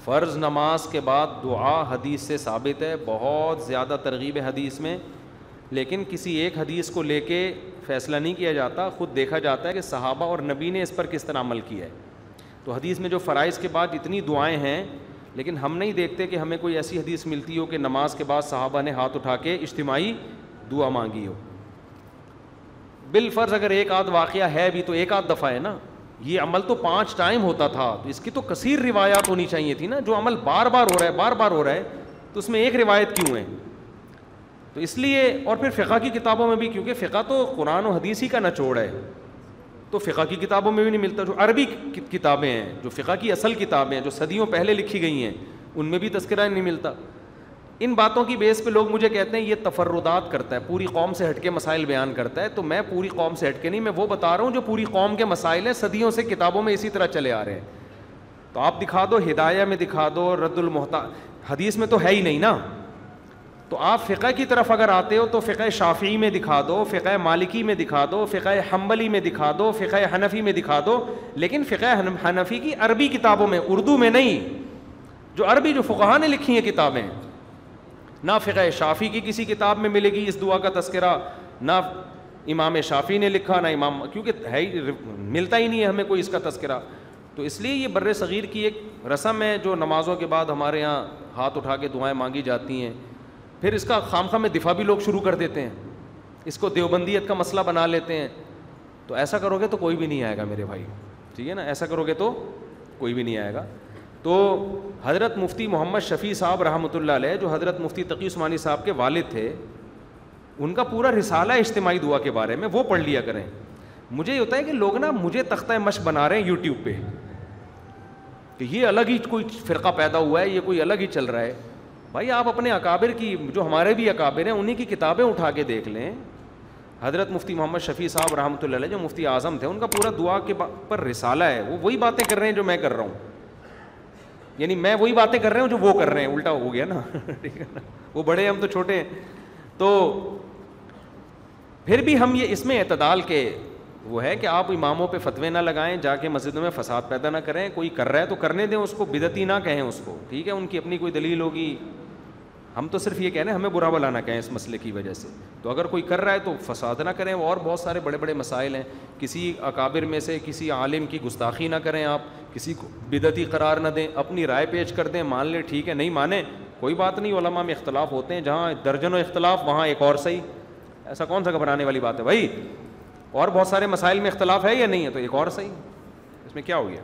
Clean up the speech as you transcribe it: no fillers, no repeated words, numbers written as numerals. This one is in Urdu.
فرض نماز کے بعد دعا حدیث سے ثابت ہے، بہت زیادہ ترغیب ہے حدیث میں، لیکن کسی ایک حدیث کو لے کے فیصلہ نہیں کیا جاتا، خود دیکھا جاتا ہے کہ صحابہ اور نبی نے اس پر کس طرح عمل کیا ہے۔ تو حدیث میں جو فرائض کے بعد اتنی دعائیں ہیں، لیکن ہم نہیں دیکھتے کہ ہمیں کوئی ایسی حدیث ملتی ہو کہ نماز کے بعد صحابہ نے ہاتھ اٹھا کے اجتماعی دعا مانگی ہو۔ بالفرض اگر ایک آدھ واقعہ ہے بھی تو ایک آدھ دفعہ ہے نا، یہ عمل تو 5 ٹائم ہوتا تھا، تو اس کی تو کثیر روایات ہونی چاہیے تھی نا۔ جو عمل بار بار ہو رہا ہے، بار بار ہو رہا ہے، تو اس میں ایک روایت کیوں ہے؟ تو اس لیے، اور پھر فقہ کی کتابوں میں بھی، کیونکہ فقہ تو قرآن و حدیث ہی کا نچوڑ ہے، تو فقہ کی کتابوں میں بھی نہیں ملتا۔ جو عربی کتابیں ہیں، جو فقہ کی اصل کتابیں ہیں، جو صدیوں پہلے لکھی گئی ہیں، ان میں بھی تذکرہ نہیں ملتا۔ ان باتوں کی بیس پہ لوگ مجھے کہتے ہیں یہ تفردات کرتا ہے، پوری قوم سے ہٹ کے مسائل بیان کرتا ہے۔ تو میں پوری قوم سے ہٹ کے نہیں، میں وہ بتا رہا ہوں جو پوری قوم کے مسائل ہیں، صدیوں سے کتابوں میں اسی طرح چلے آ رہے ہیں۔ تو آپ دکھا دو، ہدایہ میں دکھا دو، رد المحتاج، حدیث میں تو ہے ہی نہیں نا۔ تو آپ فقہ کی طرف اگر آتے ہو تو فقہ شافعی میں دکھا دو، فقہ مالکی میں دکھا دو، فقہ حنبلی میں دکھا دو، فقہ حنفی میں دکھا دو، لیکن فقہ حنفی کی عربی کتابوں میں، اردو میں نہیں، جو عربی جو فقہاء نے لکھی ہیں کتابیں۔ نہ فقہ شافعی کی کسی کتاب میں ملے گی اس دعا کا تذکرہ، نہ امام شافعی نے لکھا، نہ امام، کیونکہ ہے ملتا ہی نہیں ہے ہمیں کوئی اس کا تذکرہ۔ تو اس لیے یہ بر صغیر کی ایک رسم ہے جو نمازوں کے بعد ہمارے یہاں ہاتھ اٹھا کے دعائیں مانگی جاتی ہیں۔ پھر اس کا خامخواہ میں دفاع بھی لوگ شروع کر دیتے ہیں، اس کو دیوبندیت کا مسئلہ بنا لیتے ہیں۔ تو ایسا کرو گے تو کوئی بھی نہیں آئے گا میرے بھائی، ٹھیک ہے نا، ایسا کرو گے تو کوئی بھی نہیں آئے گا۔ تو حضرت مفتی محمد شفیع صاحب رحمۃ اللہ علیہ، جو حضرت مفتی تقی عثمانی صاحب کے والد تھے، ان کا پورا رسالہ اجتماعی دعا کے بارے میں، وہ پڑھ لیا کریں۔ مجھے یہ ہوتا ہے کہ لوگ نا مجھے تختہ مشق بنا رہے ہیں یوٹیوب پہ کہ یہ الگ ہی کوئی فرقہ پیدا ہوا ہے، یہ کوئی الگ ہی چل رہا ہے۔ بھائی آپ اپنے اکابر کی، جو ہمارے بھی اکابر ہیں، انہی کی کتابیں اٹھا کے دیکھ لیں۔ حضرت مفتی محمد شفیع صاحب رحمۃ اللہ علیہ جو مفتی اعظم تھے، ان کا پورا دعا کے پر رسالہ ہے، وہ وہی باتیں کر رہے ہیں جو میں کر رہا ہوں، یعنی میں وہی باتیں کر رہا ہوں جو وہ کر رہے ہیں، الٹا ہو گیا نا ٹھیک ہے نا، وہ بڑے ہم تو چھوٹے ہیں۔ تو پھر بھی ہم یہ اس میں اعتدال کے وہ ہے کہ آپ اماموں پہ فتوے نہ لگائیں، جا کے مسجدوں میں فساد پیدا نہ کریں۔ کوئی کر رہا ہے تو کرنے دیں اس کو، بدعتی نہ کہیں اس کو، ٹھیک ہے، ان کی اپنی کوئی دلیل ہوگی۔ ہم تو صرف یہ کہہ رہے ہیں ہمیں برا بلا نہ کہیں اس مسئلے کی وجہ سے۔ تو اگر کوئی کر رہا ہے تو فساد نہ کریں، اور بہت سارے بڑے بڑے مسائل ہیں، کسی اکابر میں سے کسی عالم کی گستاخی نہ کریں، آپ کسی کو بدعتی قرار نہ دیں، اپنی رائے پیش کر دیں، مان لیں ٹھیک ہے، نہیں مانیں کوئی بات نہیں، علماء میں اختلاف ہوتے ہیں، جہاں درجنوں اختلاف وہاں ایک اور صحیح، ایسا کون سا گھبرانے والی بات ہے بھائی؟ اور بہت سارے مسائل میں اختلاف ہے یا نہیں ہے تو ایک اور صحیح، اس میں کیا ہو گیا؟